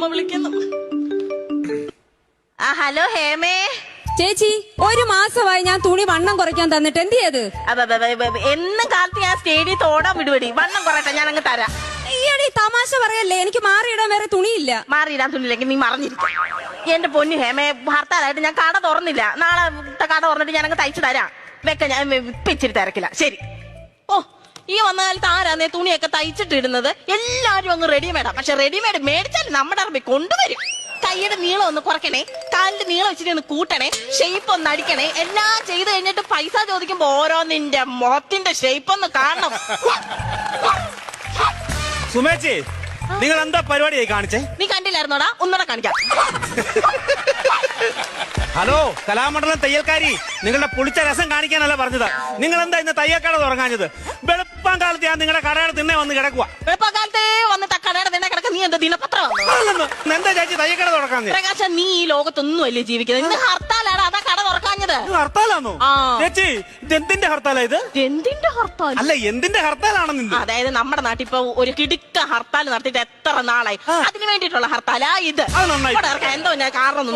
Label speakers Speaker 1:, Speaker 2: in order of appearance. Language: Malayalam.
Speaker 1: അമ്മ വിളിക്കുന്നു. ഹലോ ഹേമേ
Speaker 2: ചേച്ചി, 1 മാസമായി ഞാൻ തുണി വണ്ണം കുറയ്ക്കാൻ തന്നിട്ട് എന്ത് ചെയ്ത്?
Speaker 1: എന്നും കാലത്ത് ഞാൻ സ്റ്റേഡിയത്തിൽ ഓടാൻ വിടുപടി. വണ്ണം കുറയട്ടെ, ഞാൻ അങ്ങ് തരാം.
Speaker 2: ഈയടി തമാശ പറയല്ലേ, എനിക്ക് മാറിയിടാൻ വേറെ തുണിയില്ല.
Speaker 1: മാറിയിടാൻ തുണിയില്ലെങ്കിൽ നീ മറിഞ്ഞിരിക്കും. എന്റെ പൊന്നു ഹേമേ, ഹർത്താലായിട്ട് ഞാൻ കട തുറന്നില്ല. നാളെ കട തുറന്നിട്ട് ഞാൻ അങ്ങ് തയ്ച്ചു തരാം. വെക്ക, ഞാൻ ഇപ്പൊ ഇച്ചിരി തിരക്കില്ല. ശരി. ഓ, ഈ വന്ന കാലത്ത് ആരാന്നേ തുണിയൊക്കെ തയ്ച്ചിട്ടിടുന്നത്? എല്ലാരും അങ്ങ് റെഡിമെയ്ഡാ. പക്ഷെ റെഡിമെയ്ഡ് മേടിച്ചാൽ നമ്മുടെ അറബി കൊണ്ടുവരും. കൈയുടെ നീളം ഒന്ന് കുറയ്ക്കണേ, കാലിന്റെ നീളം വെച്ചിട്ട് ഒന്ന് കൂട്ടണേ, ഷേപ്പ് ഒന്ന് അടിക്കണേ. എല്ലാം ചെയ്ത് കഴിഞ്ഞിട്ട് പൈസ ചോദിക്കുമ്പോ ഓരോ നിന്റെ മുഖത്തിന്റെ ഷേപ്പ് ഒന്ന് കാണണം.
Speaker 3: സുമേച്ചി, നിങ്ങൾ എന്താ പരിപാടിയായി കാണിച്ചേ?
Speaker 1: നീ കണ്ടില്ലായിരുന്നോടാ? ഒന്നുകൂടെ കാണിക്കാം.
Speaker 3: ഹലോ കലാമണ്ഡലം തയ്യൽക്കാരി, നിങ്ങളുടെ പുളിച്ച രസം കാണിക്കാനല്ല പറഞ്ഞത്. നിങ്ങൾ എന്താ ഇന്ന് തയ്യൽക്കട തുറങ്ങാഞ്ഞത്? വെളുപ്പം കാലത്ത് ഞാൻ നിങ്ങളുടെ കടയുടെ തിണ്ണെ വന്ന് കിടക്കുക.
Speaker 1: വെളുപ്പക്കാലത്തെ വന്നിട്ട് കടയുടെ തന്നെ കിടക്ക. നീ എന്താ ദിനപത്രം?
Speaker 3: എന്താ ചേച്ചി തയ്യൽക്കട തുറക്കാൻ?
Speaker 1: പ്രകാശ, നീ ഈ ലോകത്തൊന്നും അല്ലേ ജീവിക്കുന്നത്? ഇന്ന് ഹർത്താലാണ്, അതാ കട തുറക്കാഞ്ഞത്.
Speaker 3: ഹർത്താലാണോ ചേച്ചി? എന്തിന്റെ ഹർത്താലാ ഇത്?
Speaker 1: എന്തിന്റെ ഹർത്താൽ?
Speaker 3: അല്ല, എന്തിന്റെ ഹർത്താലാണെന്ന്?
Speaker 1: അതായത് നമ്മുടെ നാട്ടിൽ ഇപ്പൊ ഒരു കിടുക്ക ഹർത്താൽ നടത്തിയിട്ട് എത്ര നാളായി? അതിന് വേണ്ടിയിട്ടുള്ള ഹർത്താലാ ഇത്.
Speaker 3: അത് നന്നായി.
Speaker 1: എന്തോ ഞാൻ കാരണം